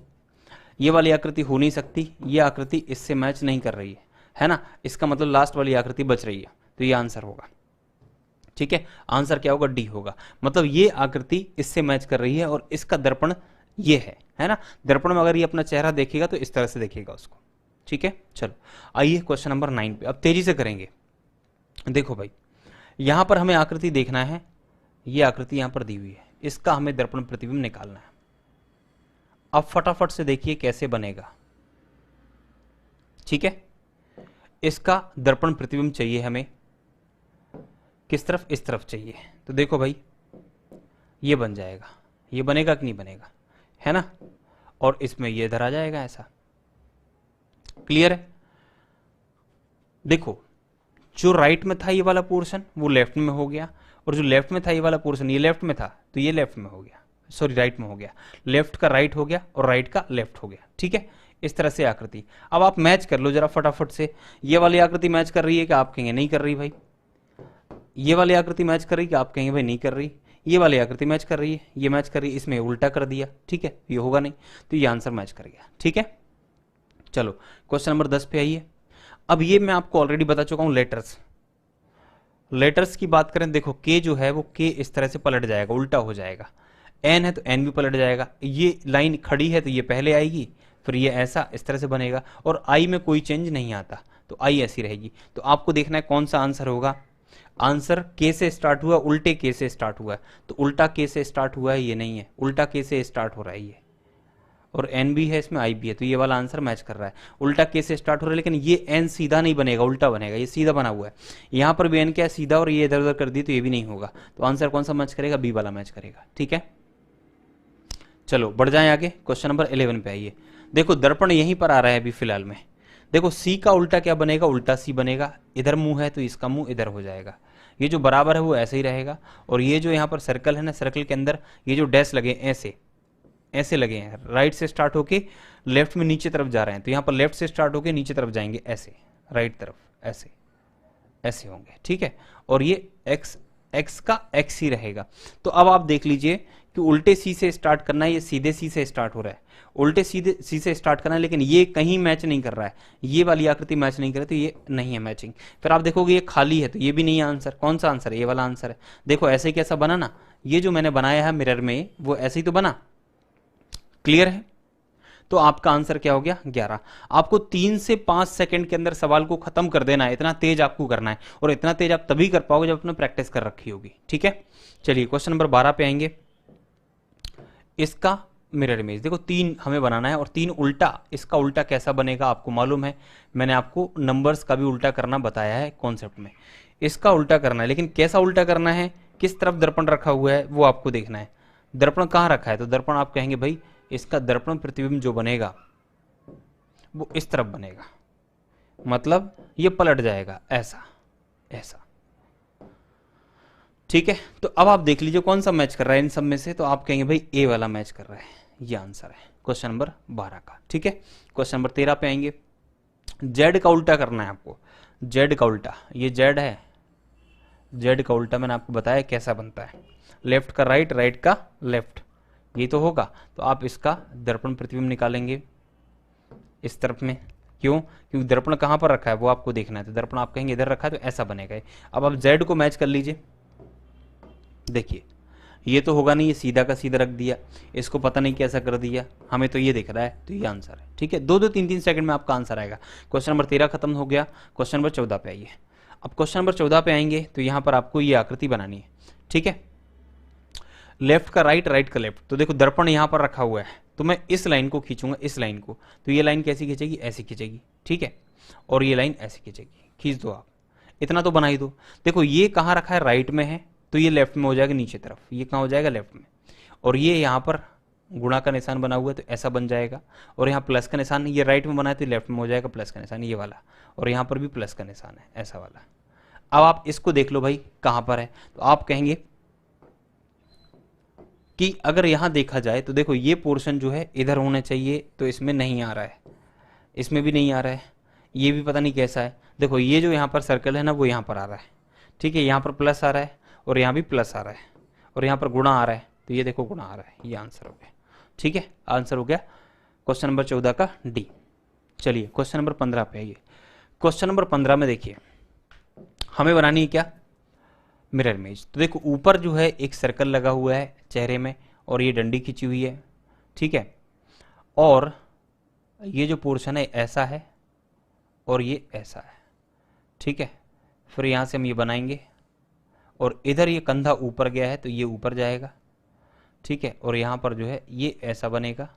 ये वाली आकृति हो नहीं सकती, ये आकृति इससे मैच नहीं कर रही है ना? इसका मतलब लास्ट वाली आकृति बच रही है, तो ये आंसर होगा। ठीक है, आंसर क्या होगा? डी होगा। मतलब ये आकृति इससे मैच कर रही है और इसका दर्पण ये है ना? दर्पण में अगर ये अपना चेहरा देखेगा तो इस तरह से देखेगा उसको। ठीक है, चलो आइए क्वेश्चन नंबर 9 पे अब तेजी से करेंगे। देखो भाई यहां पर हमें आकृति देखना है, ये आकृति यहां पर दी हुई है, इसका हमें दर्पण प्रतिबिंब निकालना है। अब फटाफट से देखिए कैसे बनेगा। ठीक है, इसका दर्पण प्रतिबिंब चाहिए हमें किस तरफ? इस तरफ चाहिए। तो देखो भाई ये बन जाएगा, ये बनेगा कि नहीं बनेगा, है ना? और इसमें ये इधर आ जाएगा ऐसा। क्लियर है? देखो जो राइट में था ये वाला पोर्शन वो लेफ्ट में हो गया, और जो लेफ्ट में था ये वाला पोर्शन ये लेफ्ट में था तो ये लेफ्ट में हो गया, सॉरी राइट में हो गया। लेफ्ट का राइट हो गया और राइट का लेफ्ट हो गया। ठीक है, इस तरह से आकृति। अब आप मैच कर लो जरा फटाफट से। ये वाली आकृति मैच कर रही है कि आप कहेंगे नहीं कर रही भाई? ये वाली आकृति मैच कर रही है कि आप कहेंगे भाई नहीं कर रही? ये वाली आकृति मैच कर रही है, ये मैच कर रही है, इसमें उल्टा कर दिया। ठीक है, ये होगा नहीं, तो ये आंसर मैच कर गया। ठीक है, चलो क्वेश्चन नंबर 10 पे आइए। अब ये मैं आपको ऑलरेडी बता चुका हूं लेटर्स। लेटर्स की बात करें, देखो के जो है वो के इस तरह से पलट जाएगा, उल्टा हो जाएगा। एन है तो एन भी पलट जाएगा। ये लाइन खड़ी है तो ये पहले आएगी, फिर ये ऐसा इस तरह से बनेगा, और आई में कोई चेंज नहीं आता, तो आई ऐसी रहेगी। तो आपको देखना है कौन सा आंसर होगा। आंसर के से स्टार्ट हुआ, उल्टे के से स्टार्ट हुआ है, तो उल्टा के से स्टार्ट हुआ है, ये नहीं है, उल्टा के से स्टार्ट हो रहा है ये, और एन भी है इसमें, आई भी है, तो ये वाला आंसर मैच कर रहा है। उल्टा के से स्टार्ट हो रहा है, लेकिन ये एन सीधा नहीं बनेगा, उल्टा बनेगा, ये सीधा बना हुआ है। यहाँ पर भी एन क्या है? सीधा, और ये इधर उधर कर दी तो ये भी नहीं होगा। तो आंसर कौन सा मैच करेगा? बी वाला मैच करेगा। ठीक है, चलो बढ़ जाएं आगे, क्वेश्चन नंबर 11 पे आइए। देखो दर्पण यहीं पर आ रहा है अभी फिलहाल में। देखो सी का उल्टा क्या बनेगा? उल्टा सी बनेगा। इधर मुंह है तो इसका मुंह इधर हो जाएगा। ये जो बराबर है वो ऐसे ही रहेगा, और ये जो यहाँ पर सर्कल है ना, सर्कल के अंदर ये जो डैश लगे ऐसे ऐसे लगे हैं, राइट से स्टार्ट होके लेफ्ट में नीचे तरफ जा रहे हैं, तो यहाँ पर लेफ्ट से स्टार्ट होके नीचे तरफ जाएंगे ऐसे, राइट तरफ ऐसे ऐसे होंगे। ठीक है, और ये एक्स एक्स का एक्स ही रहेगा। तो अब आप देख लीजिए कि उल्टे सी से स्टार्ट करना है, ये सीधे सी से स्टार्ट हो रहा है। उल्टे सीधे सी से स्टार्ट करना है, लेकिन ये कहीं मैच नहीं कर रहा है, ये वाली आकृति मैच नहीं कर रही, तो ये नहीं है मैचिंग। फिर आप देखोगे ये खाली है, तो ये भी नहीं है आंसर। कौन सा आंसर है? ये वाला आंसर है। देखो ऐसे कैसा बना ना, ये जो मैंने बनाया है मिरर में वो ऐसे ही तो बना। क्लियर है? तो आपका आंसर क्या हो गया? 11। आपको 3 से 5 सेकंड के अंदर सवाल को खत्म कर देना है, इतना तेज आपको करना है, और इतना तेज आप तभी कर पाओगे जब आपने प्रैक्टिस कर रखी होगी। ठीक है, चलिए क्वेश्चन नंबर 12 पे आएंगे। इसका मिरर इमेज देखो 3 हमें बनाना है, और 3 उल्टा। इसका उल्टा कैसा बनेगा आपको मालूम है, मैंने आपको नंबर्स का भी उल्टा करना बताया है कॉन्सेप्ट में। इसका उल्टा करना है, लेकिन कैसा उल्टा करना है, किस तरफ दर्पण रखा हुआ है वो आपको देखना है। दर्पण कहाँ रखा है? तो दर्पण आप कहेंगे भाई इसका दर्पण प्रतिबिंब जो बनेगा वो इस तरफ बनेगा, मतलब ये पलट जाएगा ऐसा ऐसा। ठीक है, तो अब आप देख लीजिए कौन सा मैच कर रहा है इन सब में से, तो आप कहेंगे भाई ए वाला मैच कर रहा है, ये आंसर है क्वेश्चन नंबर 12 का। ठीक है, क्वेश्चन नंबर 13 पे आएंगे। जेड का उल्टा करना है आपको। जेड का उल्टा, ये जेड है, जेड का उल्टा मैंने आपको बताया कैसा बनता है। लेफ्ट का राइट, राइट का लेफ्ट, ये तो होगा। तो आप इसका दर्पण प्रतिबिंब निकालेंगे इस तरफ में, क्यों? क्योंकि दर्पण कहाँ पर रखा है वो आपको देखना है, तो दर्पण आप कहेंगे इधर रखा है तो ऐसा बनेगा। अब आप जेड को मैच कर लीजिए, देखिए ये तो होगा नहीं, ये सीधा का सीधा रख दिया, इसको पता नहीं कैसा कर दिया, हमें तो ये दिख रहा है, तो ये आंसर है। ठीक है, 2-2 3-3 सेकंड में आपका आंसर आएगा। क्वेश्चन नंबर 13 खत्म हो गया, क्वेश्चन नंबर 14 पे आइए। अब क्वेश्चन नंबर 14 पे आएंगे तो यहाँ पर आपको ये आकृति बनानी है। ठीक है, लेफ्ट का राइट, राइट का लेफ्ट। तो देखो दर्पण यहाँ पर रखा हुआ है, तो मैं इस लाइन को खींचूंगा, इस लाइन को, तो ये लाइन कैसी खींचेगी? ऐसी खींचेगी। ठीक है, और ये लाइन ऐसी खींचेगी। खींच दो आप, इतना तो बना ही दो। देखो ये कहाँ रखा है? राइट में है, तो ये लेफ्ट में हो जाएगा नीचे तरफ, ये कहाँ हो जाएगा? लेफ्ट में। और ये यहाँ पर गुणा का निशान बना हुआ है तो ऐसा बन जाएगा, और यहाँ प्लस का निशान, ये राइट में बना है तो लेफ्ट में हो जाएगा प्लस का निशान, ये वाला, और यहाँ पर भी प्लस का निशान है, ऐसा वाला। अब आप इसको देख लो भाई कहाँ पर है, तो आप कहेंगे कि अगर यहाँ देखा जाए तो देखो ये पोर्शन जो है इधर होना चाहिए, तो इसमें नहीं आ रहा है, इसमें भी नहीं आ रहा है, ये भी पता नहीं कैसा है। देखो ये जो यहाँ पर सर्कल है ना वो यहाँ पर आ रहा है। ठीक है, यहाँ पर प्लस आ रहा है और यहाँ भी प्लस आ रहा है, और यहाँ पर गुणा आ रहा है, तो ये देखो गुणा आ रहा है, ये आंसर हो गया। ठीक है, आंसर हो गया क्वेश्चन नंबर 14 का डी। चलिए क्वेश्चन नंबर 15 पे आइए। क्वेश्चन नंबर 15 में देखिए हमें बनानी है क्या? Mirror image. तो देखो ऊपर जो है एक सर्कल लगा हुआ है चेहरे में, और ये डंडी खींची हुई है। ठीक है, और ये जो पोर्शन है ऐसा है और ये ऐसा है। ठीक है, फिर यहाँ से हम ये बनाएंगे, और इधर ये कंधा ऊपर गया है तो ये ऊपर जाएगा। ठीक है, और यहाँ पर जो है ये ऐसा बनेगा,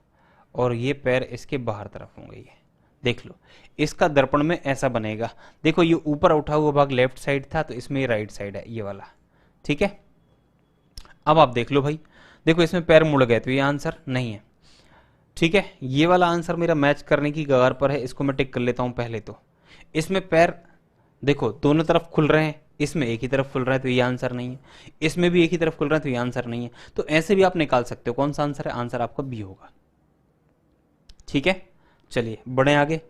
और ये पैर इसके बाहर तरफ होंगे। ये देख लो, इसका दर्पण में ऐसा बनेगा। देखो ये ऊपर उठा हुआ भाग लेफ्ट साइड था, तो इसमें ये राइट साइड है, ये वाला। ठीक है, अब आप देख लो भाई, देखो इसमें पैर मुड़ गए तो ये आंसर नहीं है। ठीक है, ये वाला आंसर मेरा मैच करने की कगार पर है, इसको मैं टिक कर लेता हूं पहले। तो इसमें पैर देखो दोनों तरफ खुल रहे हैं, इसमें एक ही तरफ खुल रहा है तो ये आंसर नहीं है, इसमें भी एक ही तरफ खुल रहा है तो ये आंसर नहीं है। तो ऐसे भी आप निकाल सकते हो कौन सा आंसर है, आंसर आपका बी होगा। ठीक है, चलिए बढ़े आगे।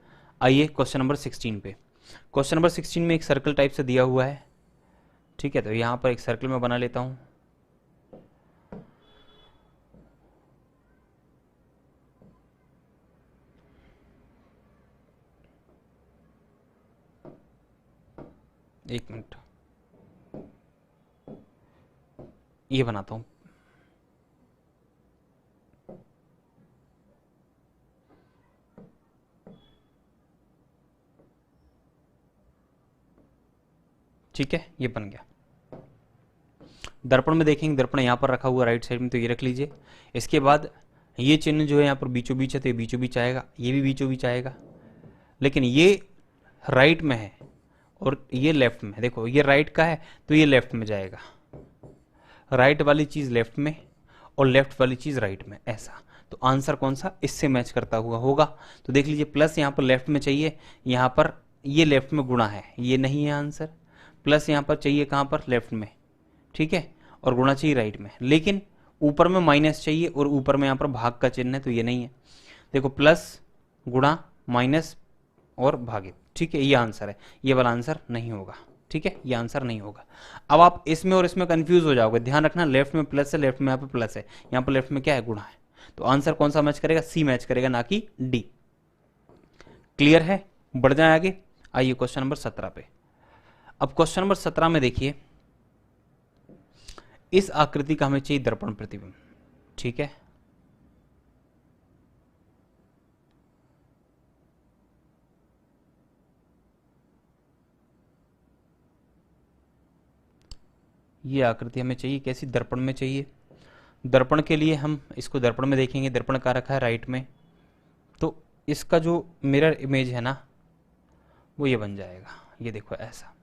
आइए क्वेश्चन नंबर 16 पे। क्वेश्चन नंबर 16 में एक सर्कल टाइप से दिया हुआ है। ठीक है, तो यहां पर एक सर्कल में बना लेता हूं। एक मिनट, ये बनाता हूं। ठीक है, ये बन गया। दर्पण में देखेंगे, दर्पण यहाँ पर रखा हुआ राइट साइड में, तो ये रख लीजिए। इसके बाद ये चिन्ह जो है यहाँ पर बीचों बीच है, तो ये बीचों बीच आएगा, ये भी बीचों बीच आएगा, लेकिन ये राइट में है और ये लेफ्ट में है। देखो ये राइट का है तो ये लेफ्ट में जाएगा, राइट वाली चीज़ लेफ्ट में और लेफ्ट वाली चीज़ राइट में, ऐसा। तो आंसर कौन सा इससे मैच करता हुआ होगा? तो देख लीजिए, प्लस यहाँ पर लेफ्ट में चाहिए, यहाँ पर ये लेफ्ट में गुणा है, ये नहीं है आंसर। प्लस यहाँ पर चाहिए कहाँ पर? लेफ्ट में। ठीक है, और गुणा चाहिए राइट में, लेकिन ऊपर में माइनस चाहिए और ऊपर में यहाँ पर भाग का चिन्ह है, तो ये नहीं है। देखो प्लस गुणा माइनस और भागित। ठीक है, ये आंसर है, ये वाला आंसर नहीं होगा। ठीक है, ये आंसर नहीं होगा। अब आप इसमें और इसमें कंफ्यूज हो जाओगे, ध्यान रखना, लेफ्ट में प्लस है, लेफ्ट में यहाँ पे प्लस है, यहाँ पर लेफ्ट में क्या है? गुणा है। तो आंसर कौन सा मैच करेगा? सी मैच करेगा, ना कि डी। क्लियर है? बढ़ जाए आगे। आइए क्वेश्चन नंबर 17 पे। अब क्वेश्चन नंबर 17 में देखिए, इस आकृति का हमें चाहिए दर्पण प्रतिबिंब। ठीक है, ये आकृति हमें चाहिए कैसी? दर्पण में चाहिए। दर्पण के लिए हम इसको दर्पण में देखेंगे, दर्पण का रखा है राइट में, तो इसका जो मिरर इमेज है ना वो ये बन जाएगा। ये देखो ऐसा,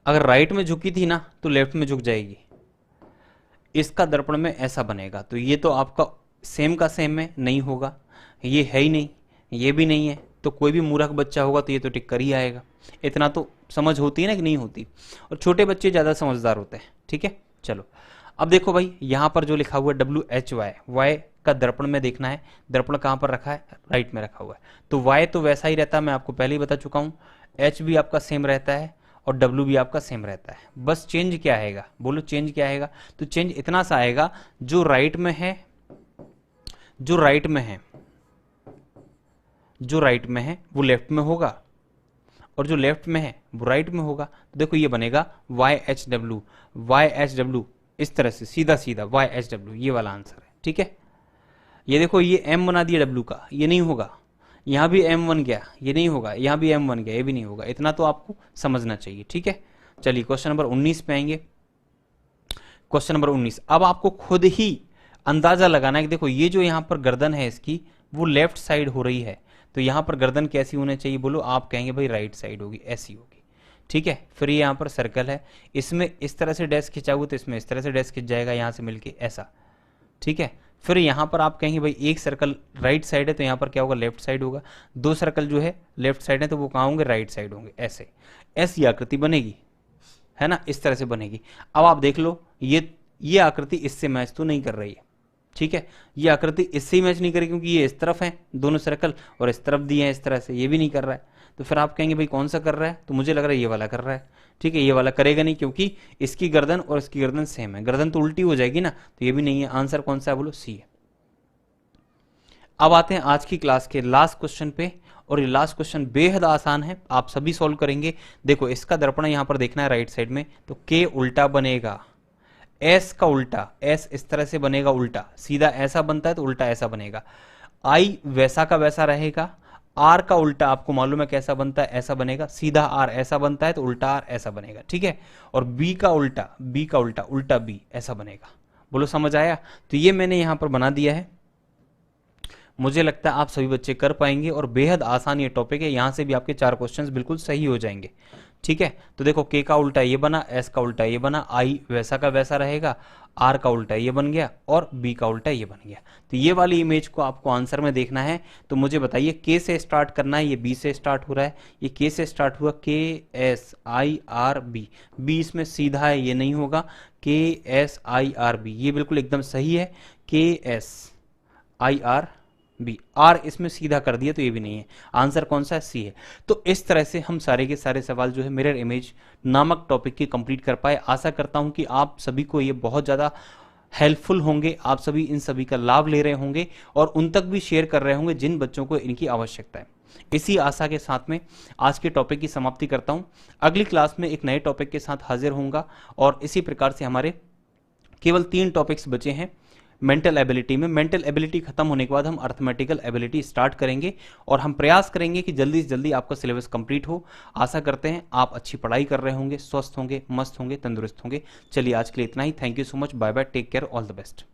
अगर राइट में झुकी थी ना तो लेफ्ट में झुक जाएगी। इसका दर्पण में ऐसा बनेगा, तो ये तो आपका सेम का सेम में नहीं होगा, ये है ही नहीं, ये भी नहीं है, तो कोई भी मूर्ख बच्चा होगा तो ये तो टिक कर ही आएगा। इतना तो समझ होती है ना कि नहीं होती, और छोटे बच्चे ज़्यादा समझदार होते हैं। ठीक है, चलो अब देखो भाई, यहाँ पर जो लिखा हुआ है WHY, वाई का दर्पण में देखना है। दर्पण कहाँ पर रखा है? राइट में रखा हुआ है, तो वाई तो वैसा ही रहता है, मैं आपको पहले ही बता चुका हूँ। H भी आपका सेम रहता है और W भी आपका सेम रहता है, बस चेंज क्या आएगा? बोलो चेंज क्या आएगा? तो चेंज इतना सा आएगा, जो राइट में है, जो राइट में है, जो राइट में है वो लेफ्ट में होगा और जो लेफ्ट में है वो राइट में होगा। तो देखो ये बनेगा YHW, YHW इस तरह से सीधा सीधा YHW, ये वाला आंसर है। ठीक है, ये देखो ये M बना दिया W का, ये नहीं होगा। यहाँ भी M बन गया, ये नहीं होगा। यहाँ भी M बन गया, ये भी नहीं होगा। इतना तो आपको समझना चाहिए। ठीक है, चलिए क्वेश्चन नंबर 19 पे आएंगे। क्वेश्चन नंबर 19, अब आपको खुद ही अंदाजा लगाना है कि देखो ये जो यहाँ पर गर्दन है इसकी वो लेफ्ट साइड हो रही है, तो यहाँ पर गर्दन कैसी होनी चाहिए बोलो? आप कहेंगे भाई राइट साइड होगी, ऐसी होगी। ठीक है, फिर ये यहाँ पर सर्कल है, इसमें इस तरह से डैश खिंचा हुआ तो इसमें इस तरह से डैश खिंच जाएगा यहाँ से मिलके ऐसा। ठीक है, फिर यहाँ पर आप कहेंगे भाई एक सर्कल राइट साइड है तो यहाँ पर क्या होगा? लेफ्ट साइड होगा। दो सर्कल जो है लेफ्ट साइड है तो वो कहाँ होंगे? राइट साइड होंगे। ऐसे ऐसी आकृति बनेगी, है ना, इस तरह से बनेगी। अब आप देख लो ये आकृति इससे मैच तो नहीं कर रही है। ठीक है, ये आकृति इससे ही मैच नहीं करेगी क्योंकि ये इस तरफ है दोनों सर्कल और इस तरफ दिए हैं इस तरह से, ये भी नहीं कर रहा है। तो फिर आप कहेंगे भाई कौन सा कर रहा है? तो मुझे लग रहा है ये वाला कर रहा है। ठीक है, ये वाला करेगा नहीं क्योंकि इसकी गर्दन और इसकी गर्दन सेम है, गर्दन तो उल्टी हो जाएगी ना, तो ये भी नहीं है। आंसर कौन सा है बोलो? सी है। अब आते हैं आज की क्लास के लास्ट क्वेश्चन पे, और ये लास्ट क्वेश्चन बेहद आसान है, आप सभी सॉल्व करेंगे। देखो इसका दर्पण यहां पर देखना है राइट साइड में, तो के उल्टा बनेगा, एस का उल्टा, एस इस तरह से बनेगा उल्टा, सीधा ऐसा बनता है तो उल्टा ऐसा बनेगा। आई वैसा का वैसा रहेगा, आर का उल्टा आपको मालूम है कैसा बनता है? ऐसा बनेगा। सीधा आर ऐसा बनता है तो उल्टा आर ऐसा बनेगा। ठीक है, और बी का उल्टा, बी का उल्टा, उल्टा बी ऐसा बनेगा। बोलो समझ आया? तो ये मैंने यहां पर बना दिया है। मुझे लगता है आप सभी बच्चे कर पाएंगे और बेहद आसान ये टॉपिक है, यहां से भी आपके 4 क्वेश्चंस बिल्कुल सही हो जाएंगे। ठीक है, तो देखो के का उल्टा ये बना, एस का उल्टा ये बना, आई वैसा का वैसा रहेगा, आर का उल्टा ये बन गया और बी का उल्टा ये बन गया। तो ये वाली इमेज को आपको आंसर में देखना है। तो मुझे बताइए के से स्टार्ट करना है, ये बी से स्टार्ट हो रहा है, ये के से स्टार्ट हुआ, K S I R B, B इसमें सीधा है ये नहीं होगा, के एस आई आर बी ये बिल्कुल एकदम सही है, K S I R B, R इसमें सीधा कर दिया तो ये भी नहीं है। आंसर कौन सा है? सी है। तो इस तरह से हम सारे के सारे सवाल जो है मिरर इमेज नामक टॉपिक की कंप्लीट कर पाए। आशा करता हूं कि आप सभी को ये बहुत ज़्यादा हेल्पफुल होंगे, आप सभी इन सभी का लाभ ले रहे होंगे और उन तक भी शेयर कर रहे होंगे जिन बच्चों को इनकी आवश्यकता है। इसी आशा के साथ में आज के टॉपिक की समाप्ति करता हूं। अगली क्लास में एक नए टॉपिक के साथ हाजिर होऊंगा और इसी प्रकार से हमारे केवल 3 टॉपिक्स बचे हैं मेंटल एबिलिटी में। मेंटल एबिलिटी खत्म होने के बाद हम अर्थमेटिकल एबिलिटी स्टार्ट करेंगे और हम प्रयास करेंगे कि जल्दी से जल्दी आपका सिलेबस कंप्लीट हो। आशा करते हैं आप अच्छी पढ़ाई कर रहे होंगे, स्वस्थ होंगे, मस्त होंगे, तंदुरुस्त होंगे। चलिए आज के लिए इतना ही। Thank you so much, bye bye, take care, all the best.